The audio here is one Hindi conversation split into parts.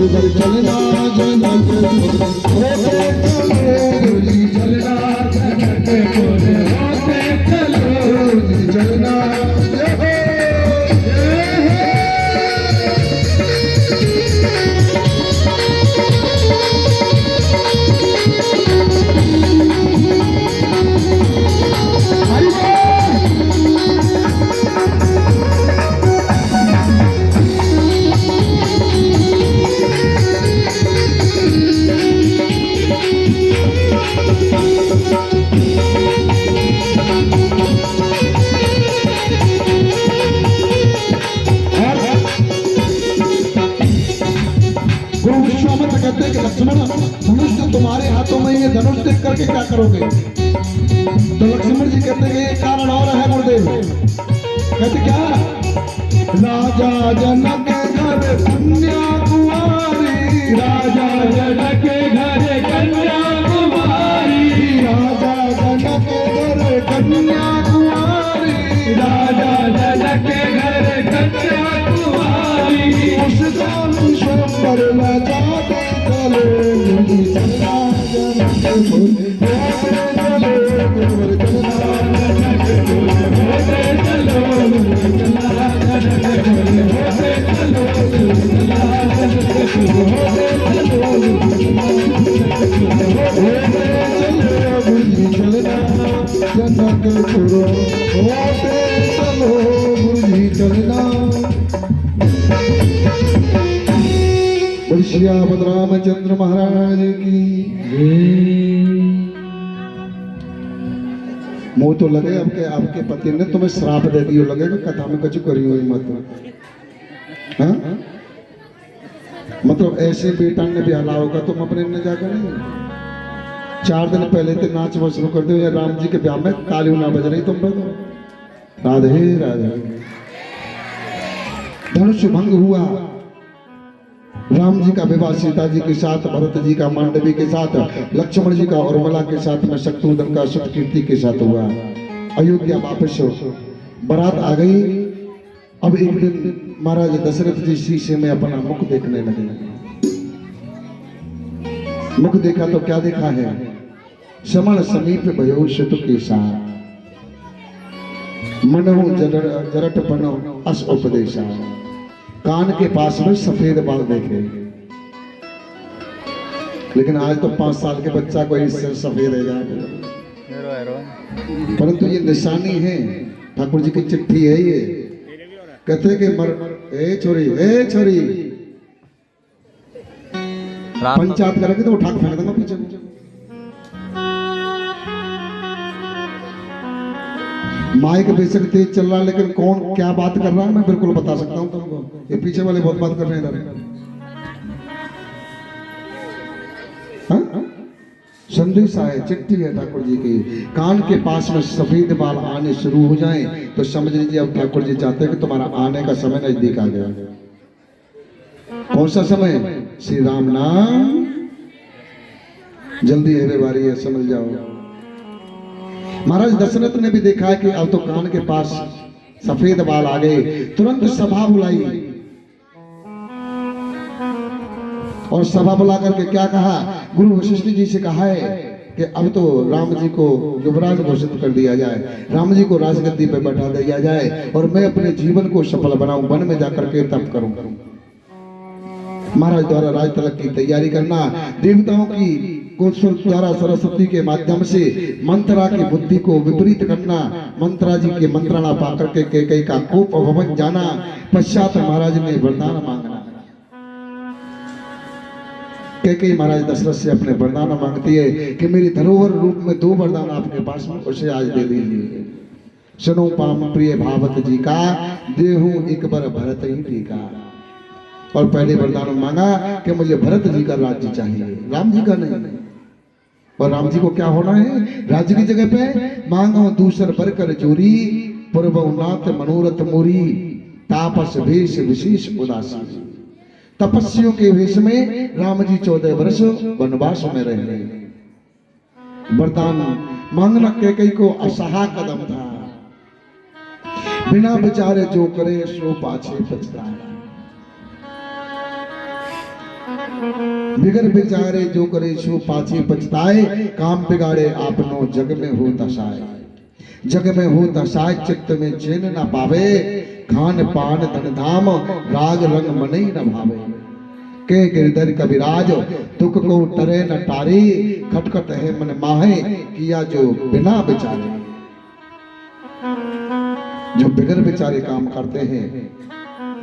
गुरुवर चलना जनक होते चलो गुरुजी चलना जनक होते चलो गुरुजी चलना लक्ष्मण धनुष तो तुम्हारे हाथों में ये धनुष देख करके क्या करोगे? तो लक्ष्मण जी कहते हैं एक कारण और है गुरुदेव। कहते क्या? राजा जनक के घर कन्या कुमारी, राजा जनक के घर कन्या कुमारी, राजा जनक के घर कन्या कुमारी, राजा जनक के घर कन्या कुमारी, उस दान स्वयंवर में जाते चलो गुरुजी चलना जनक होते चलो गुरुवर चलना जनक होते चलो गुरुवर चलना जनक होते चलो गुरुवर चलना जनक होते चलो गुरुजी चलना जनक होते चलो गुरुजी चलना। श्रीमद् रामचंद्र महाराज की मुंह तो लगे आपके पति ने तुम्हें श्राप दे दियो लगे कथा में कुछ करी हुई मत। हाँ? मतलब ऐसे बेटा ने भी हला होगा तुम अपने ने जाकर नहीं। 4 दिन पहले तो नाच वो शुरू कर दो या राम जी के ब्याह में तालियों ना बज रही तुम पर। राधे राधे। धनुष भंग हुआ। राम जी का विवाह सीता जी के साथ, भरत जी का मांडवी के साथ, लक्ष्मण जी का उर्मिला के साथ में, शत्रुघ्न का सुतकीर्ति के साथ हुआ। अयोध्या वापस बारात आ गई। अब एक दिन महाराज दशरथ जी शीशे में अपना मुख देखने लगे। मुख देखा तो क्या देखा है? समण समीप भयो शतु केसा, मनहु जरट पनो अस उपदेशा। कान के पास में सफेद बाल देखे, लेकिन आज तो 5 साल के बच्चा को इससे सफेद है जाएगा। परंतु ये निशानी है, ठाकुर जी की चिट्ठी है ये। कहते कि ए छोरी पंचायत करेंगे तो उठा के फेंक दूंगा पीछे। माइक बेशक तेज चल रहा है, लेकिन कौन क्या बात कर रहा है मैं बिल्कुल बता सकता हूं तुमको। ये पीछे वाले बहुत बात कर रहे हैं इधर। संदेश आए, चिट्ठी है ठाकुर जी की। कान के पास में सफेद बाल आने शुरू हो जाएं तो समझ लीजिए अब ठाकुर जी चाहते हैं कि तुम्हारा आने का समय नजदीक आ गया। कौन सा समय? श्री राम नाम जल्दी है बारी है, समझ जाओ। महाराज दशरथ ने भी देखा है कि अब तो कान के पास सफेद बाल आ गए। तुरंत सभा बुलाई और सभा बुला करके क्या कहा? गुरु वशिष्ठ जी से कहा है कि अब तो राम जी को युवराज घोषित कर दिया जाए, राम जी को राजगद्दी पे बैठा दिया जाए और मैं अपने जीवन को सफल बनाऊं, वन में जाकर के तप करूं। महाराज द्वारा राज तलक की तैयारी करना, देवताओं की कोसुर द्वारा सरस्वती के माध्यम से मंत्रा की बुद्धि को विपरीत करना, मंत्रा जी के मंत्रणा पाकर के कैकेयी का कोप भवन जाना। पश्चात महाराज ने वरदान मांगना। कैकेयी महाराज दशरथ से अपने वरदान मांगती है कि मेरी धरोहर रूप में 2 वरदान आपके पास में, उसे आज दे दीजिए। सुनो पाम प्रिय भावत जी का, देहु एक बार भरत ही टीका। और पहले वरदान मांगा कि मुझे भरत जी का राज्य चाहिए, राम जी का नहीं। और राम जी को क्या होना है? राज्य की जगह पे मांगो दूसर बर कर जोरी, पूर्वनाथ मनोरथ मोरी, तापस वेश विशेष उदासी। तपस्वियों के वेश में राम जी 14 वर्ष वनवास में रहे। वरदान मांगना कैकेयी को असहा कदम था, बिना विचारे जो करे सो पाछे पछताए। बिगर बिचारे जो करे सो पाछे पछताए, काम बिगाड़े आपनो जग में हो दशाए। जग में हो दशाए चित्त में चैन न पावे, खान पान धन धाम राग रंग मन ही न भावे। के गिरधर कविराज दुख को टरे न टारी, खटखट है मन माहे किया जो बिना बिचारे। जो बिगर बिचारे काम करते हैं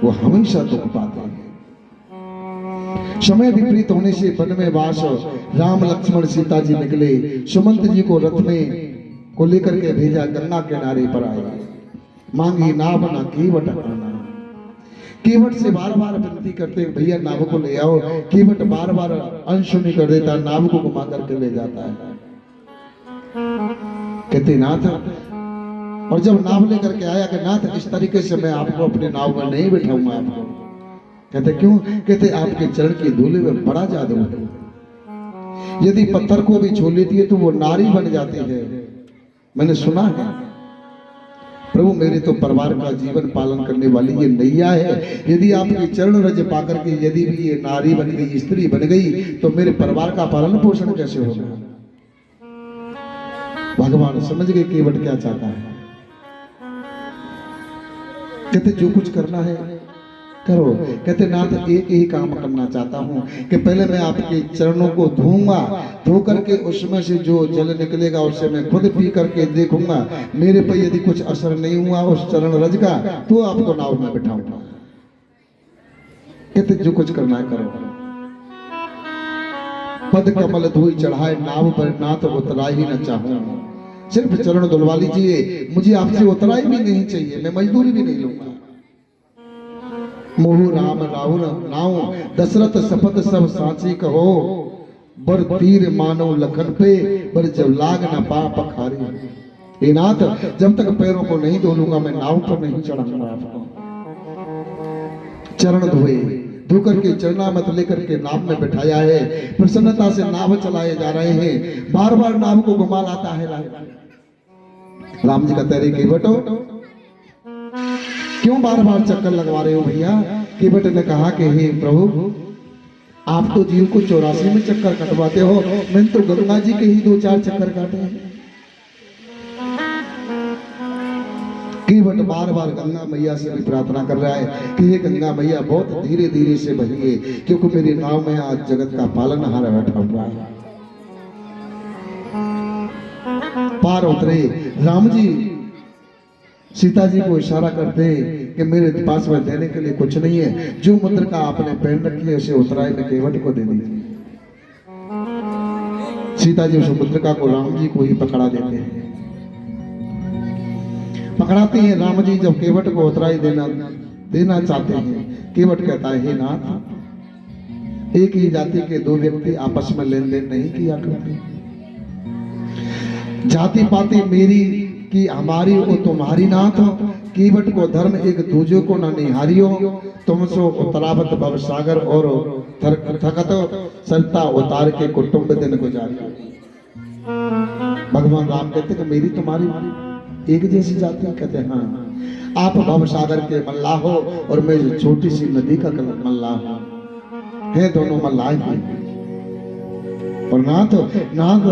वो हमेशा दुख पाते हैं। समय विपरीत होने से वन में वास, राम लक्ष्मण सीता जी निकले, सुमंत जी को रथ में को लेकर के भेजा, गंगा किनारे पर आए। मांगी नाव ना कीवट आना, कीवट से बार बार विनती करते भैया नाव को ले आओ। कीवट बार बार अनसुनी कर देता, नाव को घुमा करके ले जाता है। कहते नाथ, और जब नाव लेकर के आया कि नाथ इस तरीके से मैं आपको अपने नाव में नहीं बिठाऊंगा आपको। कहते क्यों? कहते आपके चरण की धूलि में बड़ा जादू है, यदि पत्थर को भी छू लेती है तो वो नारी बन जाती है। मैंने सुना है प्रभु, मेरे तो परिवार का जीवन पालन करने वाली ये नैया है, यदि आपके चरण रज पाकर के यदि भी ये नारी बन गई, स्त्री बन गई, तो मेरे परिवार का पालन पोषण कैसे होगा? भगवान समझ गए केवट क्या चाहता है। कहते जो कुछ करना है करो। कहते नाथ एक ही काम करना चाहता हूं कि पहले मैं आपके चरणों को धोऊंगा, धो करके उसमें से जो जल निकलेगा उसे मैं खुद पी करके देखूंगा। मेरे पे यदि कुछ असर नहीं हुआ उस चरण रज का, तो आपको नाव में बिठाऊंगा। कहते जो कुछ करना है करो। पद कमल धोई चढ़ाए नाव पर, नाथ उतरा ही न चाहूं। सिर्फ चरण धुलवा लीजिए, मुझे आपसे उतराई भी नहीं चाहिए, मैं मजदूरी भी नहीं लूंगा। मोहु राम रावण नाव, दशरथ शपथ सब साची कहो। बर तीर मानो लखन पे, बर जब लाग न पा पखारी। हे नाथ, जब तक पैरों को नहीं धो लूंगा मैं नाव पर नहीं चढ़ाऊंगा आपको। चरण धोए, धो करके चरणामत लेकर के नाव में बिठाया है। प्रसन्नता से नाव चलाए जा रहे हैं, बार बार नाव को घुमा लाता है। राम जी का तेरे केवटो क्यों बार बार चक्कर लगवा रहे हो भैया? केवट ने कहा कि हे प्रभु, आप तो जीव को 84 में चक्कर कटवाते हो, मैंने तो गंगा जी के ही 2-4 चक्कर काटे हैं। केवट बार बार गंगा मैया से भी प्रार्थना कर रहा है कि हे गंगा मैया बहुत धीरे धीरे से बहिए, क्योंकि मेरी नाव में आज जगत का पालनहार बैठा हुआ है। पार उतरे राम जी सीता जी को इशारा करते कि मेरे पास में देने के लिए कुछ नहीं है, जो मुद्रिका आपने पहन रखी है उसे उतराए में केवट को दे दीजिए। सीता जी उस मुद्रिका को राम जी को ही पकड़ा देते हैं। पकड़ाते हैं राम जी, जब केवट को उतराई देना चाहते हैं, केवट कहता है हे नाथ, एक ही जाति के 2 व्यक्ति आपस में लेन देन नहीं किया करते। जाति पाति मेरी कि हमारी वो तुम्हारी नाथ, केवट को धर्म एक दूजे को न निहारियो। तुम सो उतरावत भव सागर और थकत सरिता उतार के कुटुंब दिन गुजारियो। भगवान राम कहते कि मेरी तुम्हारी एक जैसी जाति? कहते हाँ, आप भव सागर के मल्लाह हो और मैं छोटी सी नदी का मल्लाह हूं, है दोनों मल्लाह ही। और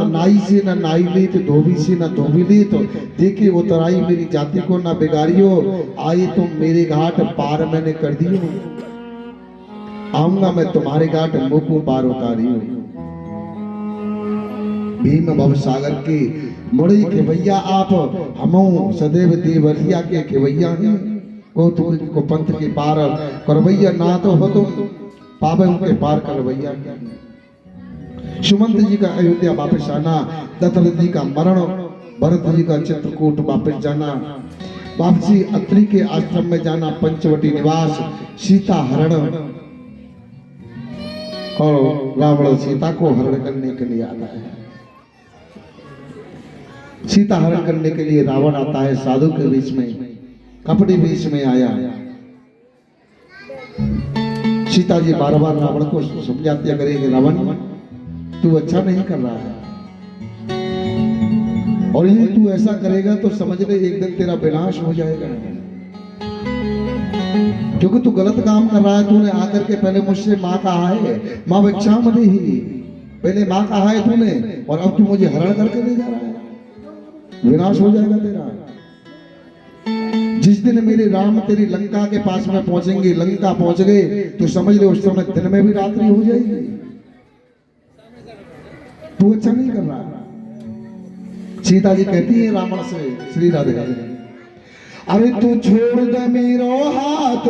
नाई से न नाई ली तो धोबी से न धोबी ली, तो देखिए उतराई मेरी जाति को न बिगाड़ियो। आए तुम मेरे घाट पार मैंने कर दियो, आऊंगा मैं तुम्हारे घाट मुखों पार उतारियो। भीम भव सागर के मुड़ी खेवैया आप, हमो सदैव देवरिया के खेवैया हैं। को पंथ के पार करवैया, ना तो हो तुम पावे उनके पार करवैया। सुमंत जी का अयोध्या वापस आना, दशरथ जी का मरण, भरत जी का चित्रकूट वापस जाना, वापसी अत्रि के आश्रम में जाना, पंचवटी निवास, सीता हरण, और रावण सीता को हरण करने के लिए आता है। सीता हरण करने के लिए रावण आता है, साधु के बीच में, कपड़े बीच में आया। सीता जी बार बार रावण को समझाती है, करेंगे रावण तू अच्छा नहीं कर रहा है, और यदि तू ऐसा करेगा तो समझ ले एक दिन तेरा विनाश हो जाएगा। क्योंकि तू गलत काम कर रहा है। तूने आकर के पहले मुझसे माँ कहा है, माँ भिक्षा मदे ही, पहले माँ कहा है तूने, और अब तू मुझे हरण करके ले जा रहा है। विनाश हो जाएगा तेरा। जिस दिन मेरे राम तेरी लंका के पास में पहुंचेंगे, लंका पहुंच गए तो समझ ले उस समय दिन में भी रात्रि हो जाएगी। तू अच्छा नहीं कर रहा। सीता जी कहती है रावण से, श्री राधे, अरे तू छोड़ दे मेरो हाथ,